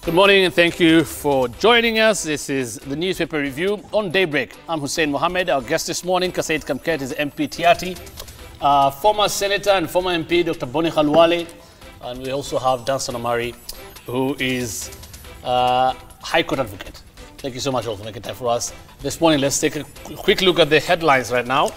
Good morning and thank you for joining us. This is the newspaper review on Daybreak. I'm Hussein Mohammed. Our guest this morning, Kassait Kamket, is MP Tiati, former Senator and former MP Dr. Boni Khalwale, and we also have Danson Omari, who is High Court advocate. Thank you so much all for making time for us. This morning, let's take a quick look at the headlines right now.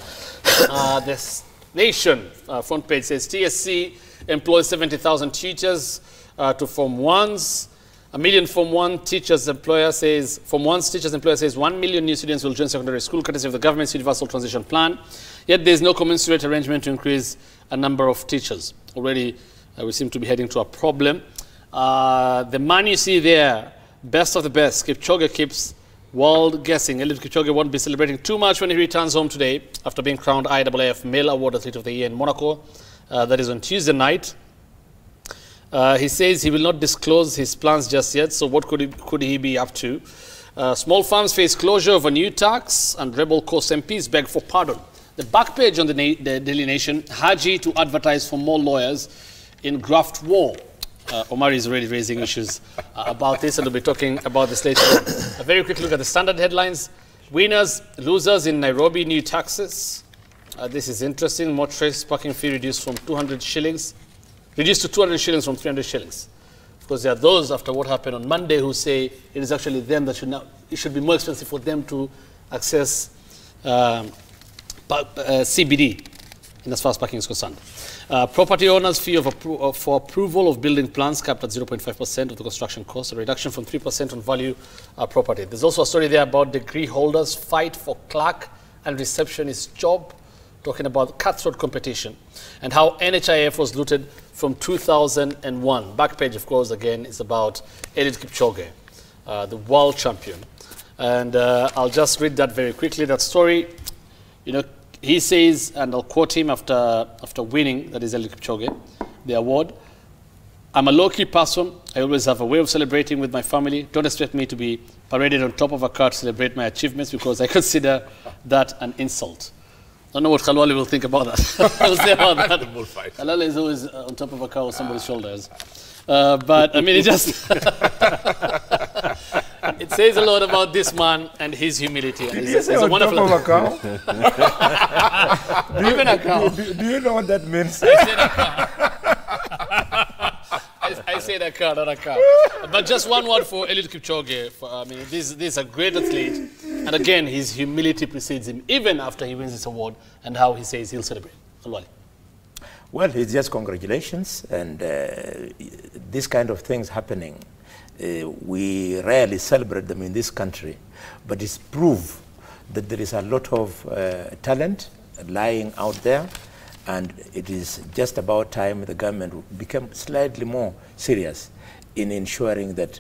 This Nation front page says TSC employs 70,000 teachers to Form 1s. A million Form 1 teachers employer says, Form 1's teachers employer says 1 million new students will join secondary school courtesy of the government's universal transition plan. Yet there is no commensurate arrangement to increase a number of teachers. Already we seem to be heading to a problem. The man you see there, best of the best, Kipchoge keeps world guessing. Eliud Kipchoge won't be celebrating too much when he returns home today after being crowned IAAF Male Award Athlete of the Year in Monaco. That is on Tuesday night. He says he will not disclose his plans just yet, so what could he be up to? Small farms face closure of a new tax, and rebel coast MPs beg for pardon. The back page on the Daily Nation, Haji to advertise for more lawyers in graft war. Omar is already raising issues about this, and we'll be talking about this later on. A very quick look at the standard headlines. Winners, losers in Nairobi, new taxes. This is interesting. Motorist parking fee reduced from 200 shillings. Reduced to 200 shillings from 300 shillings. Of course, there are those after what happened on Monday who say it is actually them that it should be more expensive for them to access CBD in as far as parking is concerned. Property owners' fee for approval of building plans capped at 0.5% of the construction cost, a reduction from 3% on value property. There's also a story there about degree holders fight for clerk and receptionist job, talking about cutthroat competition and how NHIF was looted from 2001. Back page, of course, again, is about Eliud Kipchoge, the world champion. And I'll just read that very quickly, that story. You know, he says, and I'll quote him after winning, that is Eliud Kipchoge, the award, "I'm a low-key person. I always have a way of celebrating with my family. Don't expect me to be paraded on top of a car to celebrate my achievements because I consider that an insult." I don't know what Khalwale will think about that. We'll see about that. Khalwale is always on top of a car with somebody's shoulders. But, I mean, it just... it says a lot about this man and his humility. And he's a wonderful... On top of a cow? Even a cow. Do you know what that means? I said a car, not a cow. But just one word for Eliud Kipchoge. I mean, this is a great athlete. And again, his humility precedes him, even after he wins this award, and how he says he'll celebrate. Khalwale. Well, it's just congratulations. And this kind of things happening, we rarely celebrate them in this country. But it's proof that there is a lot of talent lying out there. And it is just about time the government became slightly more serious in ensuring that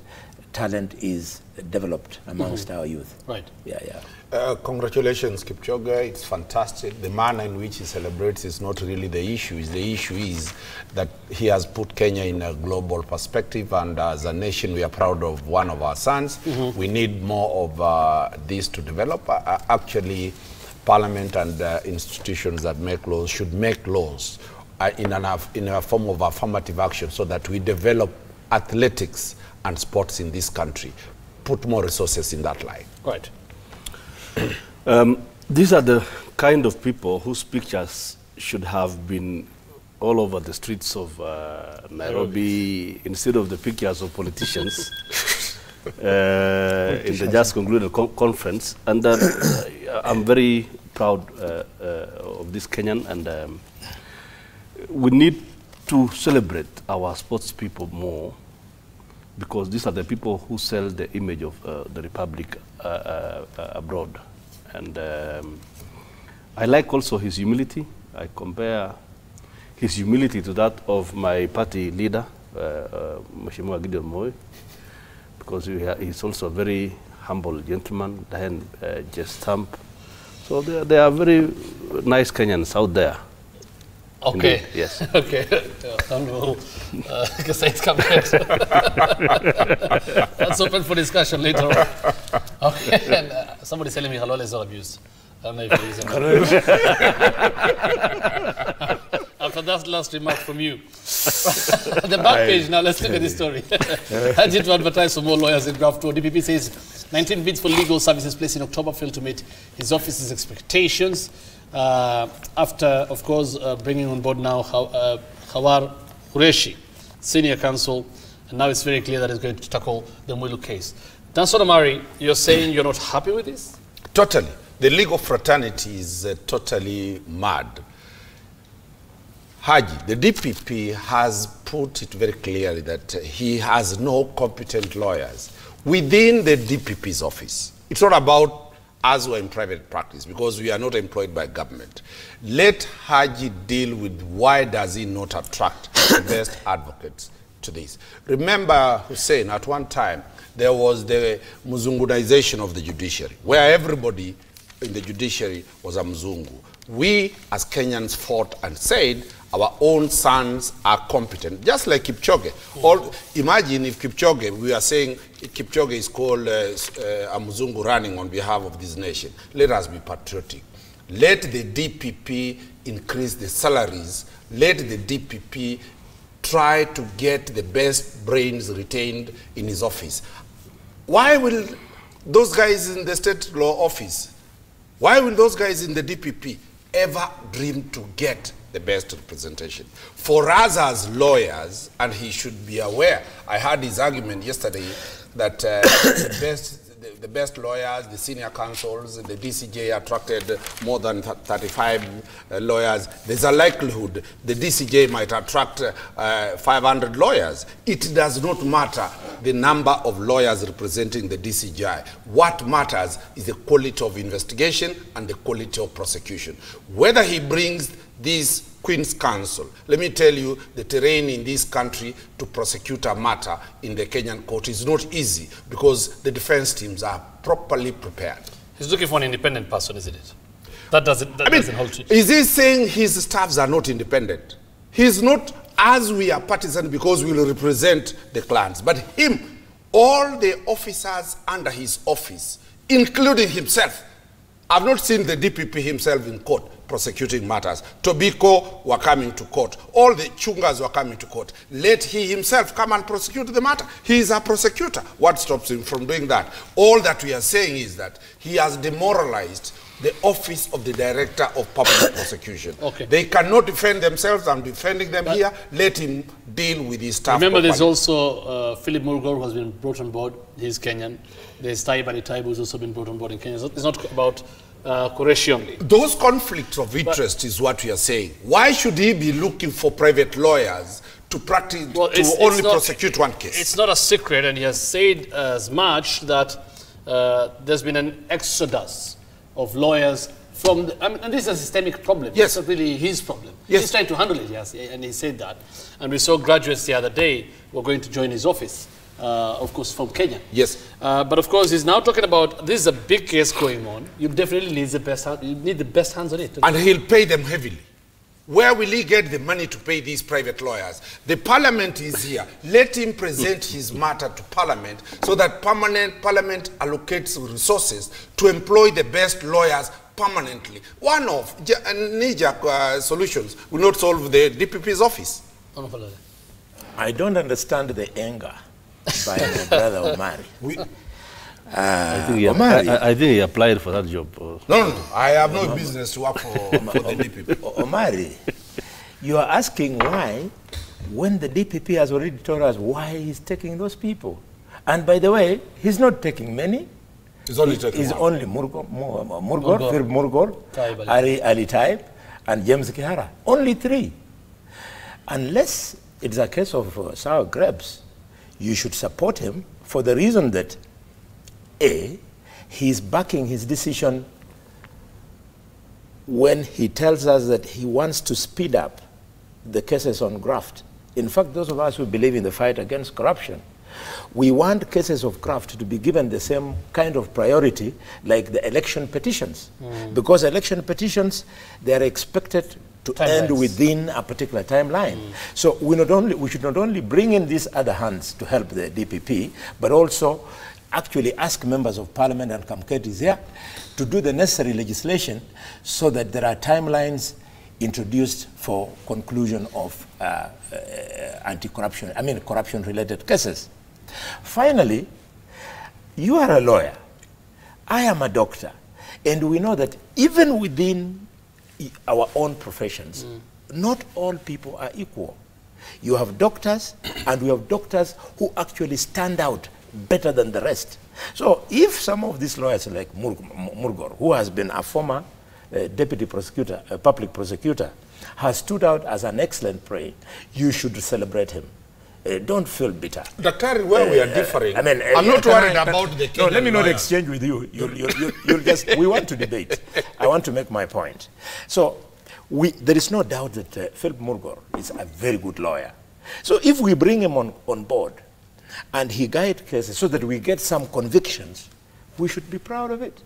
talent is developed amongst our youth. Right. Yeah, yeah. Congratulations, Kipchoge. It's fantastic. The manner in which he celebrates is not really the issue. The issue is that he has put Kenya in a global perspective, and as a nation, we are proud of one of our sons. We need more of this to develop. Actually, Parliament and institutions that make laws should make laws in a form of affirmative action so that we develop athletics and sports in this country. Put more resources in that line. Right. These are the kind of people whose pictures should have been all over the streets of Nairobi instead of the pictures of politicians in the just concluded conference. And I'm very proud of this Kenyan, and we need to celebrate our sports people more, because these are the people who sell the image of the Republic abroad. And I like also his humility. I compare his humility to that of my party leader, Mheshimiwa Gideon Moi, because he's also a very humble gentleman, then just stamp. So there are very nice Kenyans out there. Okay. Indeed, yes. Okay. Kassait Kamket. That's open for discussion later on. Okay. And, somebody's telling me Khalwale is not abused. I don't know if he is. I'm after that last remark from you. The back page now, let's look at this story. Urgent to advertise for more lawyers in Draft 2. DPP says 19 bids for legal services placed in October failed to meet his office's expectations. After, of course, bringing on board now Khawar Qureshi, senior counsel, and now it's very clear that he's going to tackle the Mwilu case. Danson Omari, you're saying you're not happy with this? Totally. The legal fraternity is totally mad. Haji, the DPP has put it very clearly that he has no competent lawyers within the DPP's office. It's not about us who are in private practice, because we are not employed by government. Let Haji deal with why does he not attract the best advocates to this. Remember, Hussein, at one time, there was the Muzungunization of the judiciary, where everybody in the judiciary was a Mzungu. We, as Kenyans, fought and said our own sons are competent, just like Kipchoge. Imagine if Kipchoge, we are saying Kipchoge is called a Mzungu running on behalf of this nation. Let us be patriotic. Let the DPP increase the salaries. Let the DPP try to get the best brains retained in his office. Why will those guys in the state law office, why will those guys in the DPP ever dream to get the best representation? For us as lawyers, and he should be aware, I heard his argument yesterday that the best lawyers, the senior counsels, the DCJ attracted more than 35 lawyers. There's a likelihood the DCJ might attract 500 lawyers. It does not matter the number of lawyers representing the DCJ. What matters is the quality of investigation and the quality of prosecution. Whether he brings this Queen's Counsel, let me tell you, the terrain in this country to prosecute a matter in the Kenyan court is not easy, because the defense teams are properly prepared. He's looking for an independent person, isn't it? That doesn't hold true. Is he saying his staffs are not independent? He's not, as we are partisan, because we will represent the clans, but him, all the officers under his office, including himself. I've not seen the DPP himself in court prosecuting matters. Tobiko were coming to court. All the chungas were coming to court. Let he himself come and prosecute the matter. He is a prosecutor. What stops him from doing that? All that we are saying is that he has demoralized the office of the Director of Public Prosecution. Okay. They cannot defend themselves. I'm defending them here. Let him deal with his staff. Remember, there's also Philip Murgor, who has been brought on board. He's Kenyan. There's Taib Ali Taib, who's also been brought on board in Kenya. It's not about Qureshi only. Those conflicts of interest is what we are saying. Why should he be looking for private lawyers to practice, to only prosecute one case? It's not a secret, and he has said as much that there's been an exodus of lawyers from and this is a systemic problem. Yes. It's not really his problem. Yes. He's trying to handle it, yes, and he said that. And we saw graduates the other day who were going to join his office, of course, from Kenya. Yes. But of course, he's now talking about this is a big case going on. You definitely need the best. You need the best hands on it. And he'll pay them heavily. Where will he get the money to pay these private lawyers? The parliament is here. Let him present his matter to parliament so that parliament allocates resources to employ the best lawyers permanently. One of knee-jerk solutions will not solve the DPP's office. I don't understand the anger by my brother Omari. I think he applied for that job. No, I have no business to work for the DPP. Omari, you are asking why, when the DPP has already told us why he's taking those people. And by the way, he's not taking many. He's only taking only Murgor, Philip Murgor, Ali Taib, and James Kihara. Only 3. Unless it's a case of sour grapes, you should support him for the reason that A, he's backing his decision when he tells us that he wants to speed up the cases on graft. In fact, those of us who believe in the fight against corruption, we want cases of graft to be given the same kind of priority like the election petitions. Because election petitions, they are expected to end within a particular timeline. So we should not only bring in these other hands to help the DPP, but also actually ask members of parliament, and Kamket is here, to do the necessary legislation so that there are timelines introduced for conclusion of anti-corruption, corruption-related cases. Finally, you are a lawyer, I am a doctor, and we know that even within our own professions, not all people are equal. You have doctors, and we have doctors who actually stand out better than the rest. So if some of these lawyers like Murgor, who has been a former deputy prosecutor, a public prosecutor, has stood out as an excellent prey, you should celebrate him. Don't feel bitter. Dr. where we are differing, I'm not worried about the Kenyan. No, let me not lawyer. exchange with you. You'll just, we want to debate. I want to make my point. So there is no doubt that Philip Murgor is a very good lawyer. So if we bring him on board and he guides cases so that we get some convictions, we should be proud of it.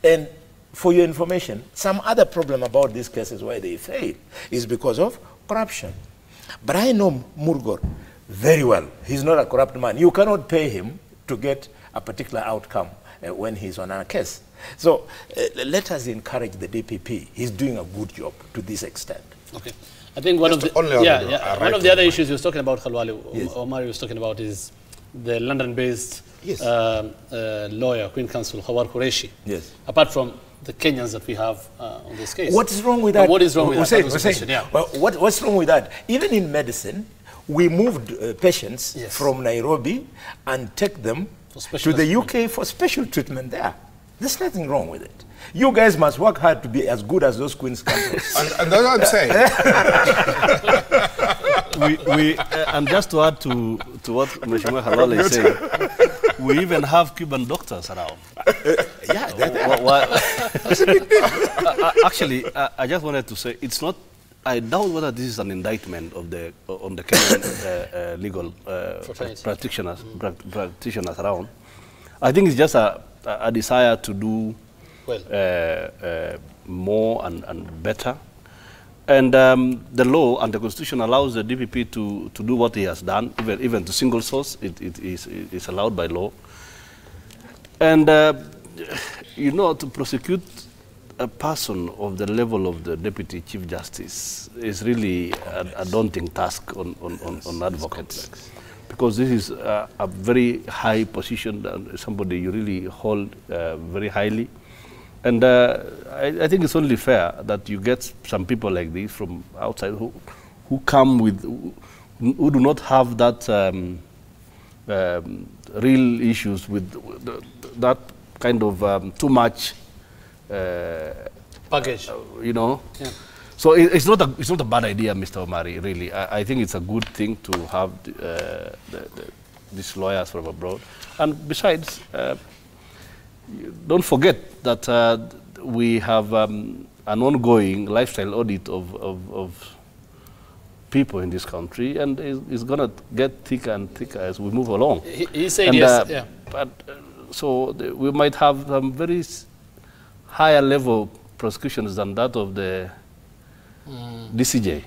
And for your information, some other problem about these cases why they fail is because of corruption. But I know Murgor very well. He's not a corrupt man. You cannot pay him to get a particular outcome when he's on a case. So let us encourage the DPP. He's doing a good job to this extent. Okay. I think one of the other issues he was talking about, Khalwali, yes. Omar was talking about, is the London-based lawyer, Queen Counsel Khawar Qureshi. Yes. Apart from the Kenyans that we have on this case. What is wrong with that? What is wrong with that? Well, what's wrong with that? Even in medicine, we moved patients from Nairobi and take them to the UK for special treatment there. There's nothing wrong with it. You guys must work hard to be as good as those Queen's Counsels. and that's what I'm saying. And just to add to what Mheshimiwa Halal is saying, we even have Cuban doctors around. Actually, I just wanted to say, it's not, I doubt whether this is an indictment of on the Kenyan legal practitioners around. I think it's just a desire to do more and better. And the law and the Constitution allows the DPP to do what he has done, even to single source. It is allowed by law. And, you know, to prosecute a person of the level of the Deputy Chief Justice is really a daunting task on advocates. Because this is a very high position, somebody you really hold very highly. And I think it's only fair that you get some people like this from outside who come with, who do not have that real issues with that kind of too much package, you know. Yeah. So it's not a bad idea, Mr. Omari. Really, I think it's a good thing to have these lawyers from abroad. And besides, don't forget that we have an ongoing lifestyle audit of people in this country, and it's going to get thicker and thicker as we move along. He said yes. Yeah. But so we might have some very higher level prosecutions than that of the DCJ.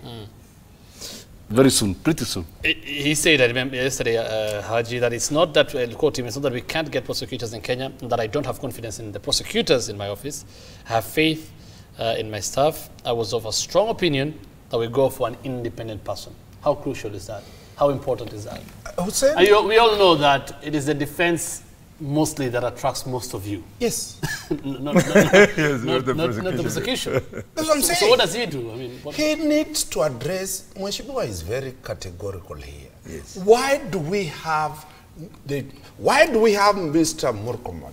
Very soon, pretty soon. He said, I remember yesterday, Haji, that it's not that, quote him, it's not that we can't get prosecutors in Kenya, that I don't have confidence in the prosecutors in my office. I have faith in my staff. I was of a strong opinion that we go for an independent person. How crucial is that? How important is that? We all know that it is the defense mostly that attracts most of you. Yes. not the prosecution. That's what I'm saying. So what does he do? I mean, he needs to address, Mheshimiwa is very categorical here. Yes. Why do we have Mr. Murgor?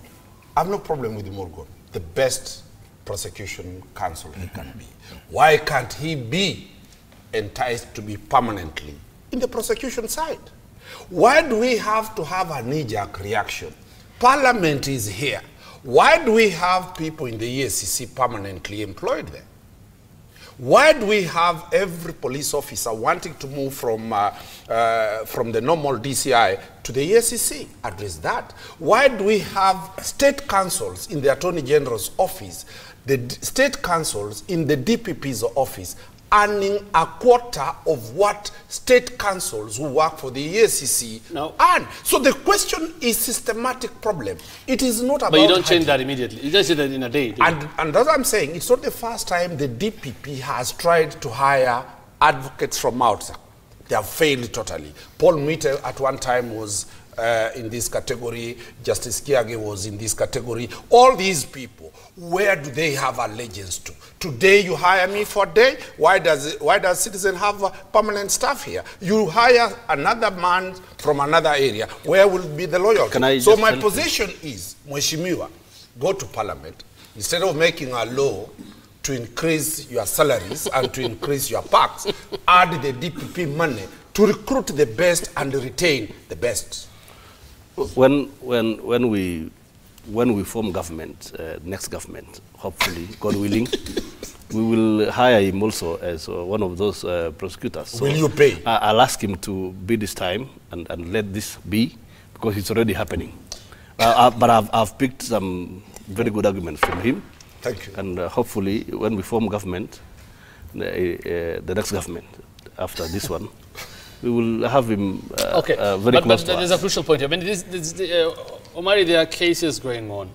I have no problem with Murgor, the best prosecution counsel he can be. Why can't he be enticed to be permanently in the prosecution side? Why do we have to have a knee-jerk reaction? Parliament is here. Why do we have people in the EACC permanently employed there? Why do we have every police officer wanting to move from the normal DCI to the EACC? Address that. Why do we have state councils in the Attorney General's office, the state councils in the DPP's office? earning a quarter of what state councils who work for the EACC earn. So the question is systematic problem. It is not about... But you don't change that immediately. You just do that in a day. And that's what I'm saying. It's not the first time the DPP has tried to hire advocates from outside. They have failed totally. Paul Mwite at one time was in this category. Justice Kiage was in this category. All these people, where do they have allegiance to? Today you hire me for a day. Why does Citizen have permanent staff here? You hire another man from another area. Where will be the loyalty? So my position is, Mheshimiwa, go to Parliament. Instead of making a law to increase your salaries and to increase your packs, add the DPP money to recruit the best and retain the best. When we form government, next government, hopefully, God willing, we will hire him also as one of those prosecutors. So will you pay? I'll ask him to bid this time and let this be, because it's already happening. But I've picked some very good arguments from him. Thank you. And hopefully, when we form government, the next government, after this one, we will have him very close to us. There's a crucial point here. I mean, Omari, there are cases going on,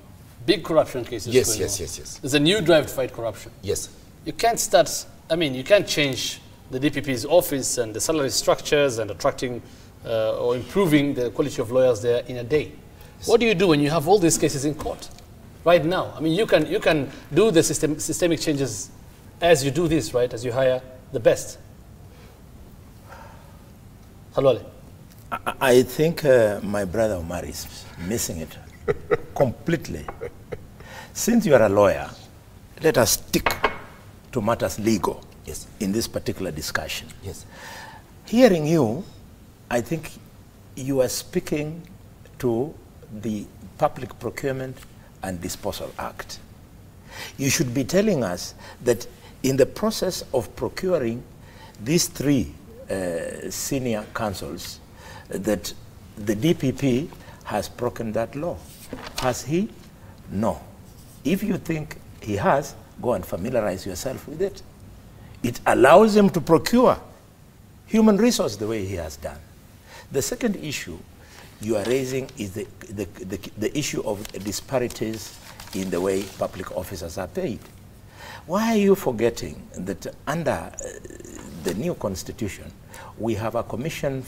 big corruption cases going on. Yes. There's a new drive to fight corruption. Yes. You can't start, I mean, you can't change the DPP's office and the salary structures and attracting or improving the quality of lawyers there in a day. Yes. What do you do when you have all these cases in court right now? I mean, you can do the systemic changes as you do this, right, as you hire the best. Halwale. I think my brother Omar is missing it completely. Since you are a lawyer, let us stick to matters legal in this particular discussion. Yes. Hearing you, I think you are speaking to the Public Procurement and Disposal Act. You should be telling us that in the process of procuring these three senior councils, that the DPP has broken that law. Has he? No. If you think he has, go and familiarize yourself with it. It allows him to procure human resource the way he has done. The second issue you are raising is the issue of disparities in the way public officers are paid. Why are you forgetting that under the new constitution, we have a commission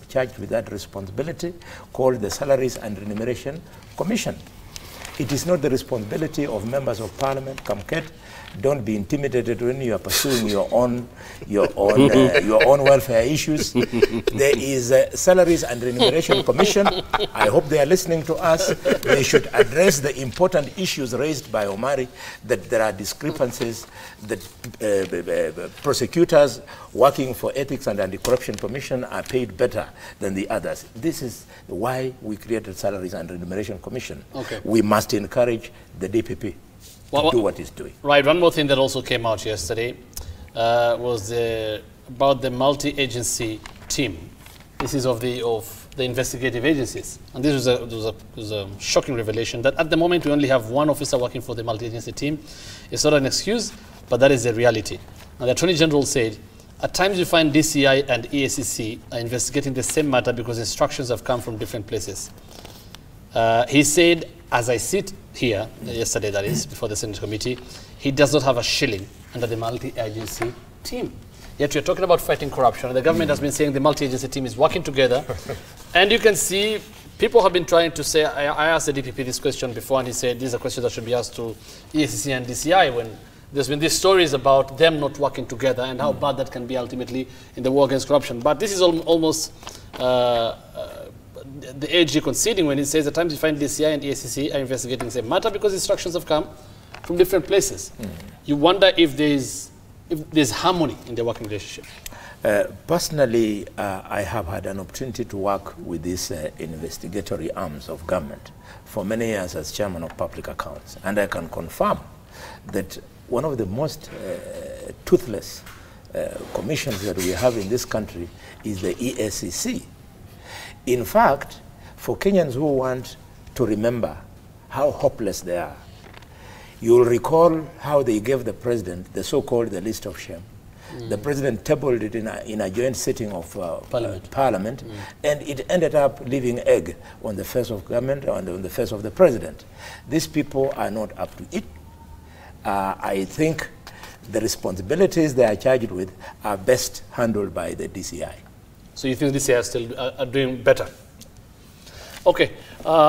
charged with that responsibility called the Salaries and Remuneration Commission? It is not the responsibility of members of parliament. Kamket, don't be intimidated when you are pursuing your own welfare issues. There is a Salaries and Remuneration Commission. I hope they are listening to us. They should address the important issues raised by Omari, that there are discrepancies, that prosecutors working for Ethics and Anti-Corruption Commission are paid better than the others. This is why we created Salaries and Remuneration Commission. Okay. We must encourage the DPP to do what it's doing. Right. One more thing that also came out yesterday was about the multi-agency team. This is of the investigative agencies, and this was a shocking revelation that at the moment we only have one officer working for the multi-agency team. It's not an excuse, but that is the reality. And the Attorney General said, at times you find DCI and EACC are investigating the same matter because instructions have come from different places. He said, as I sit here, yesterday that is, before the Senate committee, he does not have a shilling under the multi-agency team. Yet we're talking about fighting corruption, and the government has been saying the multi-agency team is working together. And you can see people have been trying to say, I asked the DPP this question before, and he said this is a question that should be asked to EACC and DCI, when there's been these stories about them not working together and how bad that can be ultimately in the war against corruption. But this is almost the AG conceding when he says at times you find DCI and EACC are investigating the same matter because instructions have come from different places. You wonder if there's harmony in the working relationship. Personally, I have had an opportunity to work with these investigatory arms of government for many years as chairman of public accounts, and I can confirm that one of the most toothless commissions that we have in this country is the EACC. In fact, for Kenyans who want to remember how hopeless they are, you'll recall how they gave the president the so-called the list of shame. The president tabled it in a joint sitting of Parliament, and it ended up leaving egg on the face of government, on the face of the president. These people are not up to it. I think the responsibilities they are charged with are best handled by the DCI. So you think DCI are still doing better? Okay.